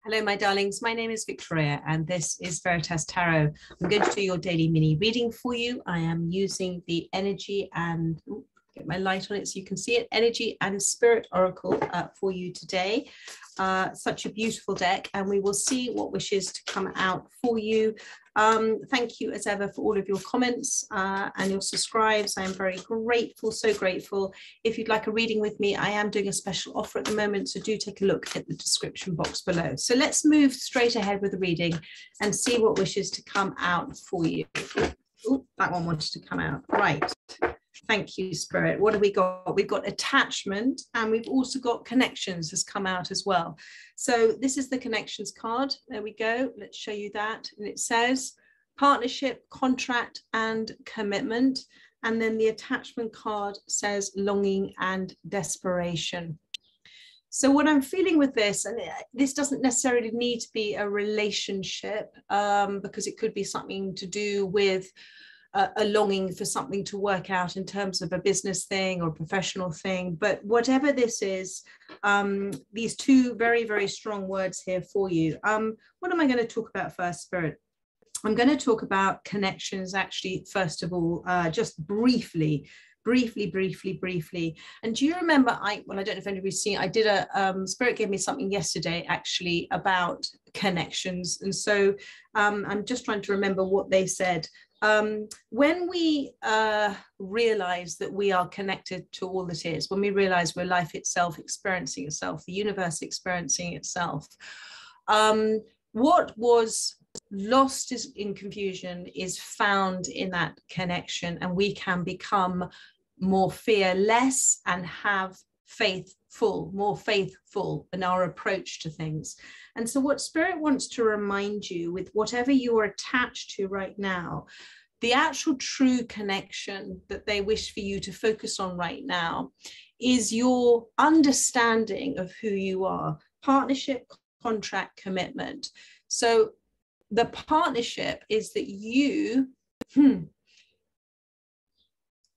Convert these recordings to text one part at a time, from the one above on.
Hello, my darlings. My name is Victoria, and this is Veritas Tarot. I'm going to do your daily mini reading for you. I am using the energy and get my light on it so you can see it. Energy and Spirit Oracle for you today. Such a beautiful deck, and we will see what wishes to come out for you. Thank you as ever for all of your comments and your subscribes. I am very grateful, so grateful. If you'd like a reading with me, I am doing a special offer at the moment, so do take a look at the description box below. So let's move straight ahead with the reading and see what wishes to come out for you. Ooh, that one wanted to come out. Right. Thank you, Spirit. What have we got? We've got attachment, and we've also got connections has come out as well. So this is the connections card. There we go. Let's show you that. And it says partnership, contract, and commitment. And then the attachment card says longing and desperation. So what I'm feeling with this, and this doesn't necessarily need to be a relationship, because it could be something to do with a longing for something to work out in terms of a business thing or a professional thing. But whatever this is, these two very, very strong words here for you. What am I going to talk about first, Spirit? I'm going to talk about connections, actually, first of all, just briefly. And do you remember, well, I don't know if anybody's seen, I did Spirit gave me something yesterday actually about connections. And so I'm just trying to remember what they said. When we realize that we are connected to all that is, when we realize we're life itself experiencing itself, the universe experiencing itself, what was lost in confusion is found in that connection, and we can become more fearless and have more faithful in our approach to things. And so what Spirit wants to remind you, with whatever you are attached to right now, the actual true connection that they wish for you to focus on right now is your understanding of who you are. Partnership, contract, commitment. So the partnership is that you,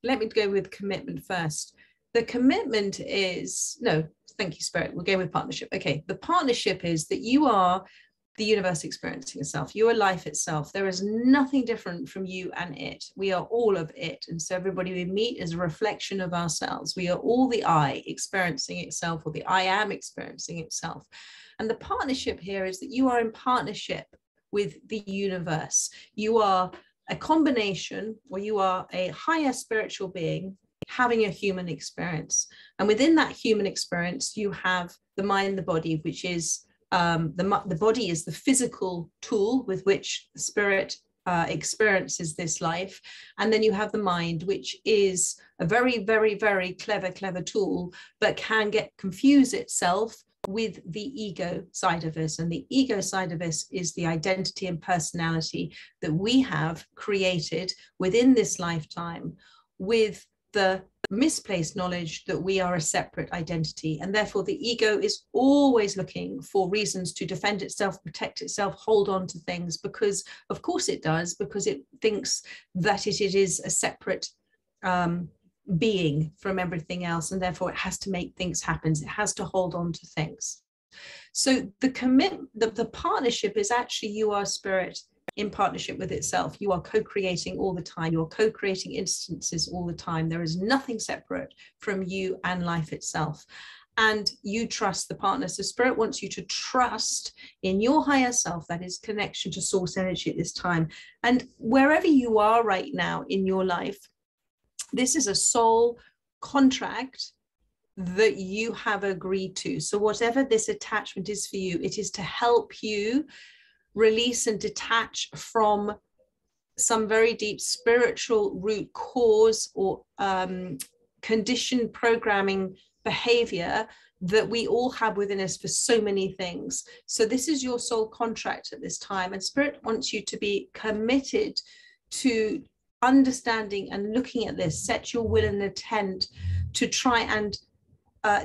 let me go with commitment first. The commitment is, no, thank you, Spirit. We'll go with partnership. Okay, the partnership is that you are the universe experiencing itself. You are life itself. There is nothing different from you and it. We are all of it. And so everybody we meet is a reflection of ourselves. We are all the I experiencing itself, or the I am experiencing itself. And the partnership here is that you are in partnership with the universe. You are a combination, or you are a higher spiritual being having a human experience. And within that human experience, you have the mind, the body, which is the body is the physical tool with which the spirit experiences this life. And then you have the mind, which is a very, very, very clever tool, but can confuse itself with the ego side of us. And the ego side of us is the identity and personality that we have created within this lifetime, with the misplaced knowledge that we are a separate identity. And therefore the ego is always looking for reasons to defend itself, protect itself, hold on to things, because of course it does, because it thinks that it is a separate being from everything else, and therefore it has to make things happen. It has to hold on to things. So the partnership is actually, you are spirit in partnership with itself. You are co-creating all the time. You're co-creating instances all the time. There is nothing separate from you and life itself. And you trust the partner. So Spirit wants you to trust in your higher self, that is connection to source energy at this time. And wherever you are right now in your life, this is a soul contract that you have agreed to. So whatever this attachment is for you, it is to help you release and detach from some very deep spiritual root cause or conditioned programming behavior that we all have within us for so many things. So this is your soul contract at this time, and Spirit wants you to be committed to understanding and looking at this. Set your will and intent to try and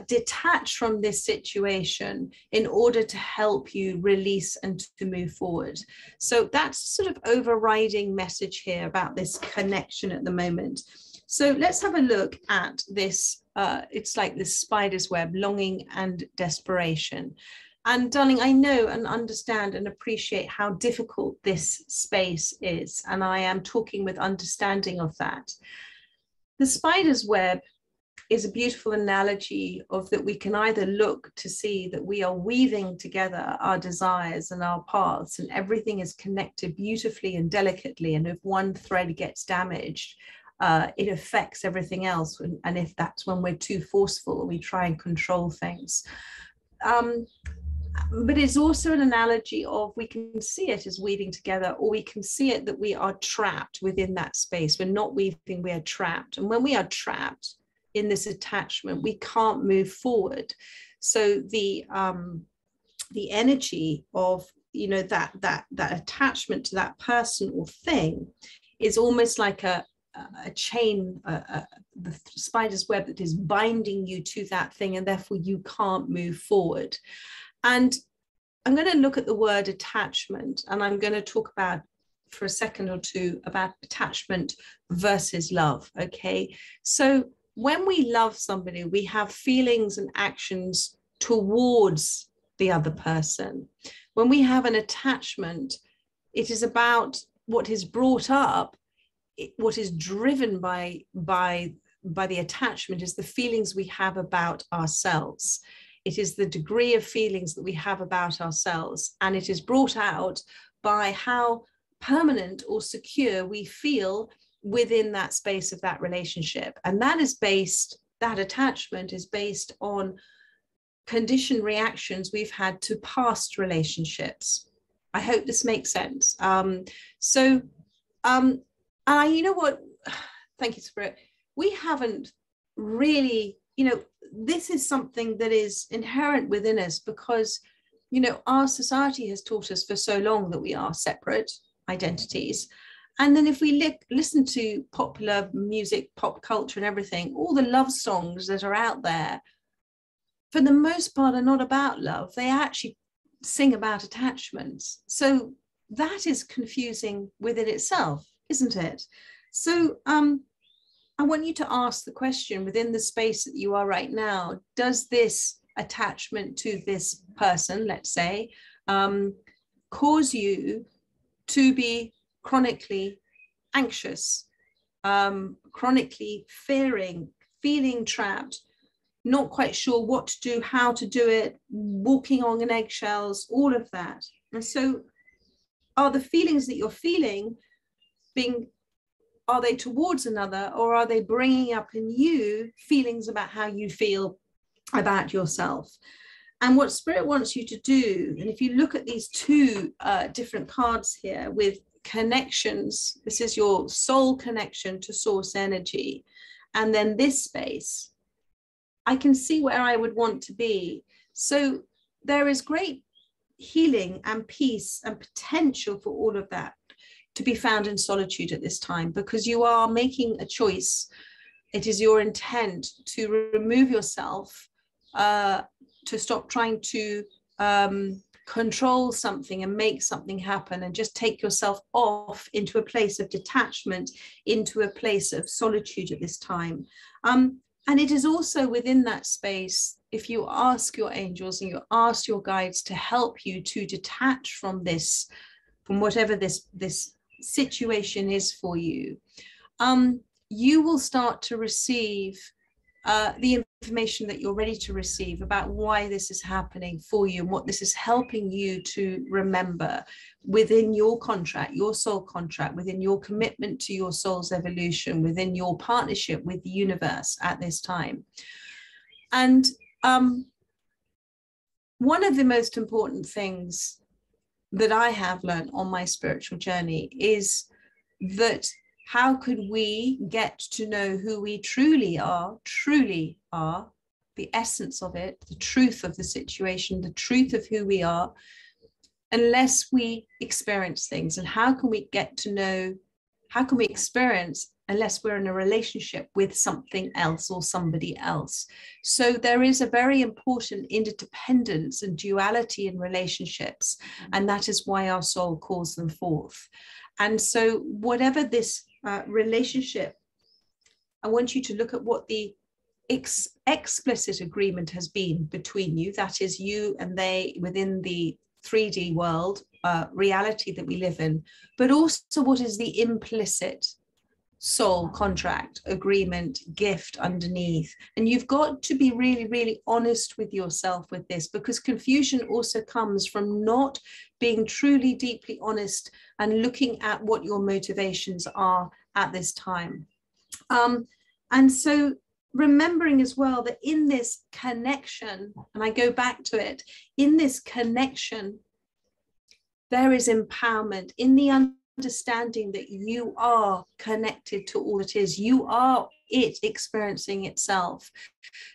detach from this situation in order to help you release and to move forward. So that's sort of overriding message here about this connection at the moment. So let's have a look at this. It's like this spider's web, longing and desperation. And darling, I know and understand and appreciate how difficult this space is. And I am talking with understanding of that. The spider's web is a beautiful analogy of that we can either look to see that we are weaving together our desires and our paths, and everything is connected beautifully and delicately. And if one thread gets damaged, it affects everything else. And if that's when we're too forceful, we try and control things. But it's also an analogy of we can see it as weaving together, or we can see it that we are trapped within that space. We're not weaving, we are trapped. And when we are trapped in this attachment, we can't move forward. So the energy of, you know, that attachment to that person or thing is almost like a chain, the spider's web that is binding you to that thing, and therefore you can't move forward. And I'm going to look at the word attachment, and I'm going to talk about for a second or two about attachment versus love. Okay, so when we love somebody, we have feelings and actions towards the other person. When we have an attachment, it is about what is brought up, what is driven by the attachment is the feelings we have about ourselves. It is the degree of feelings that we have about ourselves, and it is brought out by how permanent or secure we feel within that space of that relationship. And that is based, that attachment is based on conditioned reactions we've had to past relationships. I hope this makes sense. You know what? Thank you, Spirit. We haven't really, you know, this is something that is inherent within us because, you know, our society has taught us for so long that we are separate identities. And then if we listen to popular music, pop culture and everything, all the love songs that are out there, for the most part, are not about love. They actually sing about attachments. So that is confusing within itself, isn't it? So I want you to ask the question within the space that you are right now, does this attachment to this person, let's say, cause you to be chronically anxious, chronically fearing, feeling trapped, not quite sure what to do, how to do it, walking on eggshells, all of that? And so are the feelings that you're feeling are they towards another, or are they bringing up in you feelings about how you feel about yourself? And what Spirit wants you to do, and if you look at these two different cards here with connections, this is your soul connection to source energy. And then this space, I can see where I would want to be. So there is great healing and peace and potential for all of that to be found in solitude at this time, because you are making a choice. It is your intent to remove yourself, to stop trying to control something and make something happen, and just take yourself off into a place of detachment, into a place of solitude at this time. And it is also within that space, if you ask your angels and you ask your guides to help you to detach from this, from whatever this situation is for you, you will start to receive the information that you're ready to receive about why this is happening for you and what this is helping you to remember within your contract, your soul contract, within your commitment to your soul's evolution, within your partnership with the universe at this time. And one of the most important things that I have learned on my spiritual journey is that how could we get to know who we truly are, the essence of it, the truth of the situation, the truth of who we are, unless we experience things? And how can we get to know, how can we experience unless we're in a relationship with something else or somebody else? So there is a very important interdependence and duality in relationships, and that is why our soul calls them forth. And so whatever this relationship, I want you to look at what the explicit agreement has been between you, that is you and they within the 3D world, reality that we live in, but also what is the implicit soul contract, agreement, gift underneath. And you've got to be really, really honest with yourself with this, because confusion also comes from not being truly, deeply honest and looking at what your motivations are at this time. And so remembering as well that in this connection, and I go back to it, in this connection, there is empowerment in the understanding that you are connected to all that is. You are it experiencing itself.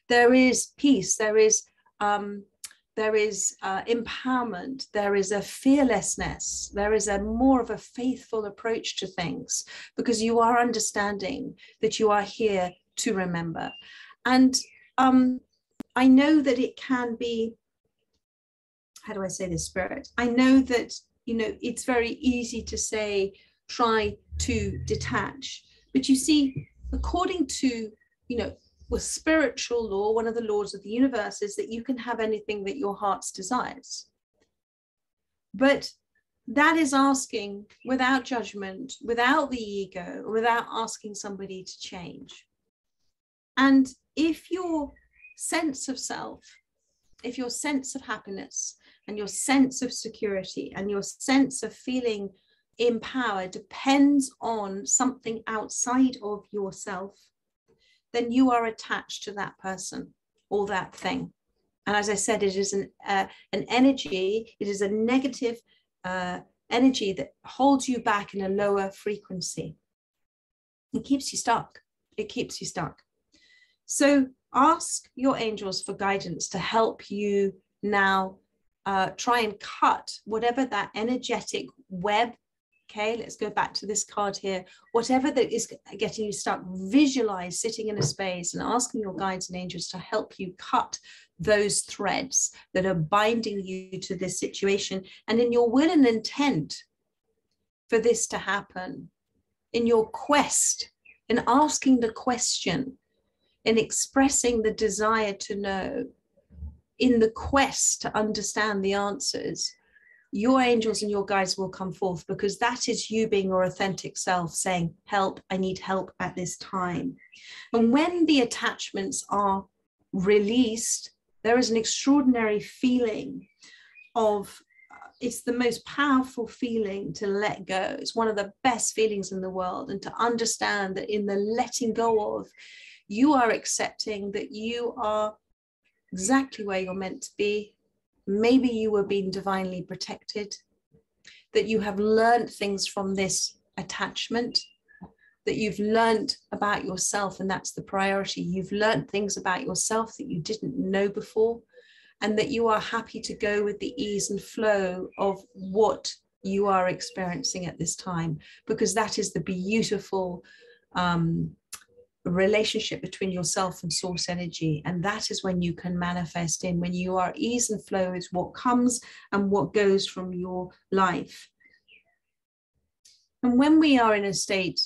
There is peace. There is empowerment. There is a fearlessness. There is a more of a faithful approach to things, because you are understanding that you are here to remember. And I know that it can be, how do I say this, Spirit? I know that, you know, it's very easy to say, try to detach. But you see, according to, you know, with spiritual law, one of the laws of the universe is that you can have anything that your heart's desires. But that is asking without judgment, without the ego, without asking somebody to change. And if your sense of self, if your sense of happiness and your sense of security and your sense of feeling empowered depends on something outside of yourself, then you are attached to that person or that thing. And as I said, it is an energy, it is a negative energy that holds you back in a lower frequency. It keeps you stuck. It keeps you stuck. So ask your angels for guidance to help you now try and cut whatever that energetic web. Okay, let's go back to this card here. Whatever that is getting you stuck, visualize sitting in a space and asking your guides and angels to help you cut those threads that are binding you to this situation. And in your will and intent for this to happen, in your quest, in asking the question, in expressing the desire to know, in the quest to understand the answers, your angels and your guides will come forth, because that is you being your authentic self saying, help, I need help at this time. And when the attachments are released, there is an extraordinary feeling of, it's the most powerful feeling to let go. It's one of the best feelings in the world. And to understand that in the letting go of, you are accepting that you are exactly where you're meant to be. Maybe you were being divinely protected, that you have learned things from this attachment, that you've learned about yourself, and that's the priority. You've learned things about yourself that you didn't know before, and that you are happy to go with the ease and flow of what you are experiencing at this time, because that is the beautiful relationship between yourself and source energy. And that is when you can manifest in, when you are ease and flow is what comes and what goes from your life. And when we are in a state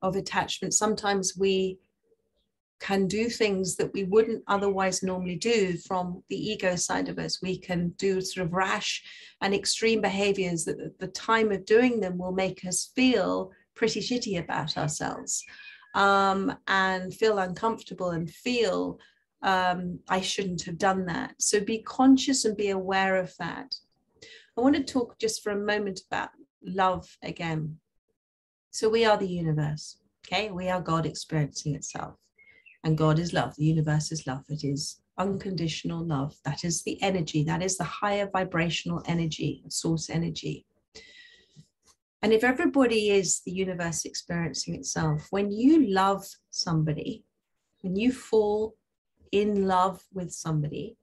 of attachment, sometimes we can do things that we wouldn't otherwise normally do from the ego side of us. We can do sort of rash and extreme behaviors that at the time of doing them will make us feel pretty shitty about ourselves, and feel uncomfortable and feel I shouldn't have done that. So be conscious and be aware of that. I want to talk just for a moment about love again. So we are the universe, okay? We are God experiencing itself, and God is love. The universe is love. It is unconditional love. That is the energy. That is the higher vibrational energy, source energy. And if everybody is the universe experiencing itself, when you love somebody, when you fall in love with somebody,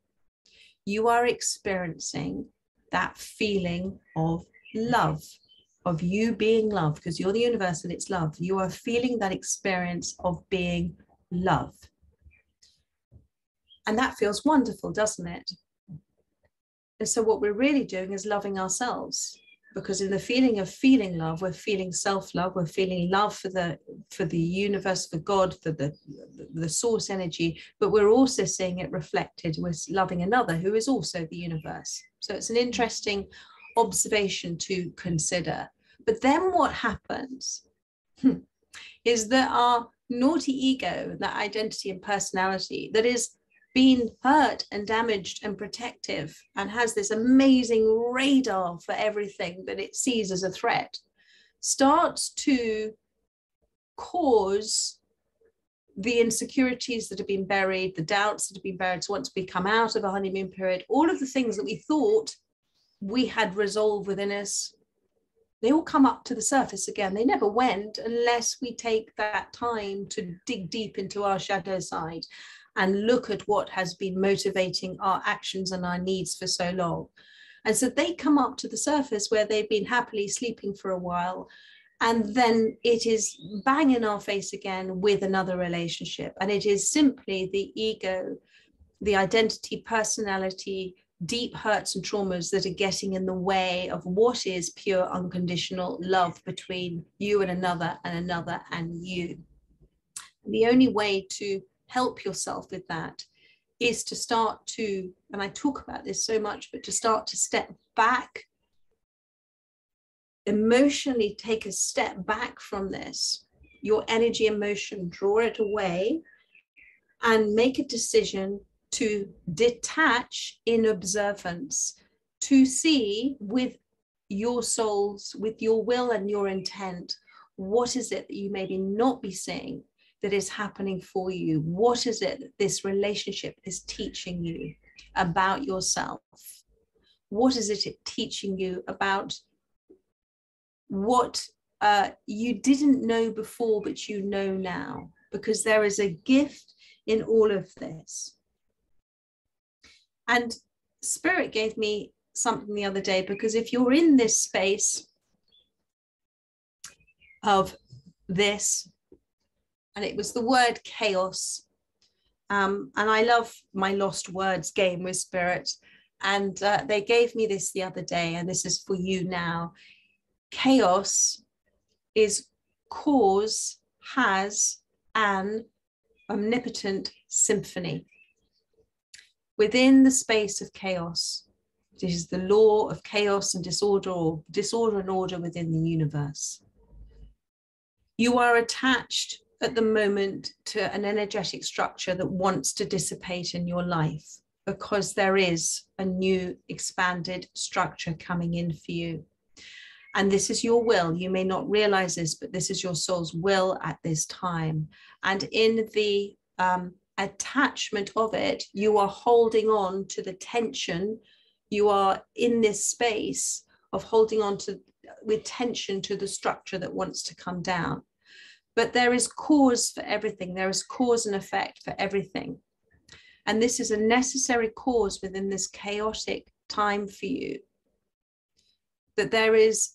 you are experiencing that feeling of love, of you being loved, because you're the universe and it's love. You are feeling that experience of being loved. And that feels wonderful, doesn't it? And so what we're really doing is loving ourselves. Because in the feeling of feeling love, we're feeling self-love, we're feeling love for the universe, for God, for the source energy, but we're also seeing it reflected with loving another who is also the universe. So it's an interesting observation to consider. But then what happens is that our naughty ego, that identity and personality that is been hurt and damaged and protective and has this amazing radar for everything that it sees as a threat, starts to cause the insecurities that have been buried, the doubts that have been buried. So once we come out of a honeymoon period, all of the things that we thought we had resolved within us, they all come up to the surface again. They never went unless we take that time to dig deep into our shadow side and look at what has been motivating our actions and our needs for so long. And so they come up to the surface where they've been happily sleeping for a while, and then it is bang in our face again with another relationship. And it is simply the ego, the identity, personality, deep hurts and traumas that are getting in the way of what is pure unconditional love between you and another and you. The only way to help yourself with that is to start to, and I talk about this so much, but to start to step back, emotionally take a step back from this, your energy, emotion, draw it away and make a decision to detach in observance, to see with your souls, with your will and your intent, what is it that you maybe not be seeing that is happening for you? What is it that this relationship is teaching you about yourself? What is it teaching you about what you didn't know before, but you know now? Because there is a gift in all of this. And Spirit gave me something the other day, because if you're in this space of this, and it was the word chaos, and I love my lost words game with Spirit, and they gave me this the other day, and this is for you now. Chaos is cause has an omnipotent symphony. Within the space of chaos, this is the law of chaos and disorder, or disorder and order within the universe. You are attached at the moment to an energetic structure that wants to dissipate in your life, because there is a new expanded structure coming in for you. And this is your will. You may not realize this, but this is your soul's will at this time. And in the attachment of it, you are holding on to the tension. You are in this space of holding on to with tension to the structure that wants to come down. But there is cause for everything. There is cause and effect for everything. And this is a necessary cause within this chaotic time for you, that there is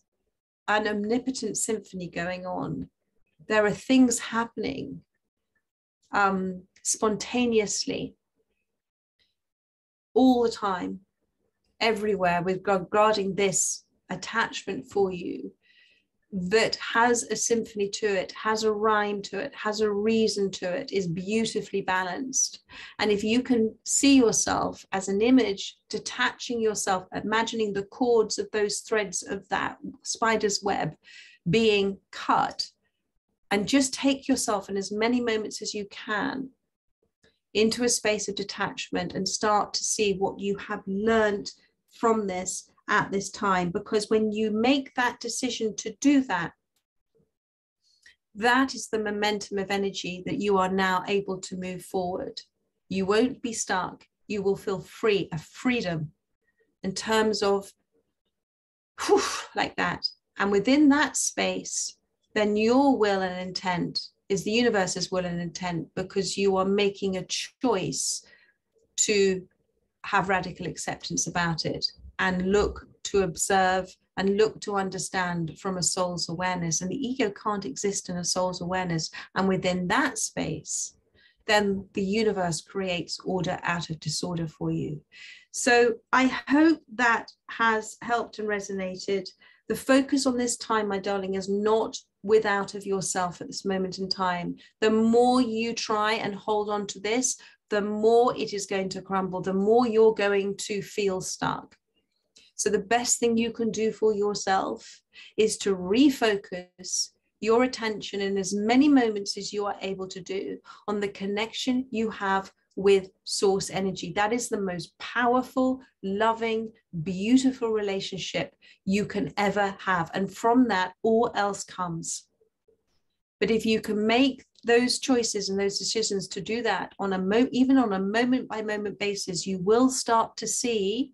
an omnipotent symphony going on. There are things happening spontaneously all the time, everywhere, regarding this attachment for you, that has a symphony to it, has a rhyme to it, has a reason to it, is beautifully balanced. And if you can see yourself as an image, detaching yourself, imagining the cords of those threads of that spider's web being cut, and just take yourself in as many moments as you can into a space of detachment and start to see what you have learned from this at this time. Because when you make that decision to do that, that is the momentum of energy that you are now able to move forward. You won't be stuck. You will feel free, a freedom in terms of whew, like that. And within that space, then your will and intent is the universe's will and intent, because you are making a choice to have radical acceptance about it and look to observe and look to understand from a soul's awareness. And the ego can't exist in a soul's awareness. And within that space, then the universe creates order out of disorder for you. So I hope that has helped and resonated. The focus on this time, my darling, is not without of yourself at this moment in time. The more you try and hold on to this, the more it is going to crumble, the more you're going to feel stuck. So the best thing you can do for yourself is to refocus your attention in as many moments as you are able to do on the connection you have with source energy. That is the most powerful, loving, beautiful relationship you can ever have. And from that, all else comes. But if you can make those choices and those decisions to do that on even on a moment by moment basis, you will start to see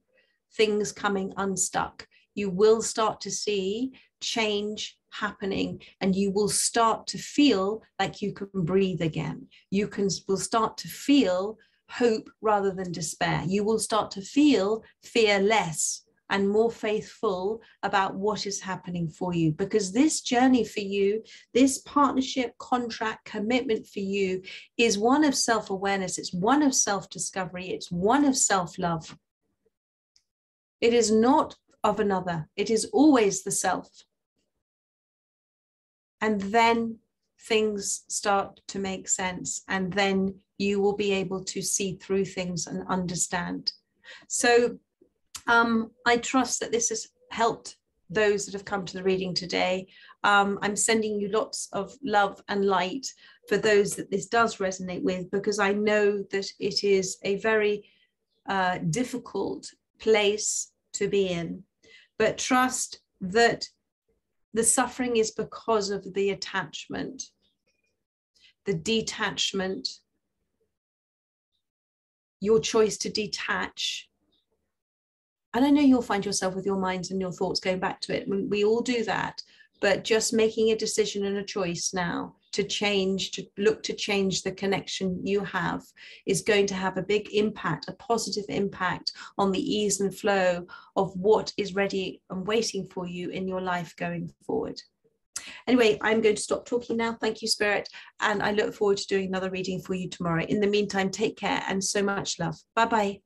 things coming unstuck. You will start to see change happening, and you will start to feel like you can breathe again. Will start to feel hope rather than despair. You will start to feel fearless and more faithful about what is happening for you, because this journey for you, this partnership, contract, commitment for you is one of self-awareness. It's one of self-discovery. It's one of self-love. It is not of another. It is always the self. And then things start to make sense, and then you will be able to see through things and understand. So I trust that this has helped those that have come to the reading today. I'm sending you lots of love and light for those that this does resonate with, because I know that it is a very difficult place to be in. But trust that the suffering is because of the attachment, the detachment, your choice to detach. And I know you'll find yourself with your minds and your thoughts going back to it. We all do that, but just making a decision and a choice now to change, to look to change the connection you have, is going to have a big impact, a positive impact on the ease and flow of what is ready and waiting for you in your life going forward. Anyway, I'm going to stop talking now. Thank you, Spirit. And I look forward to doing another reading for you tomorrow. In the meantime, take care and so much love. Bye-bye.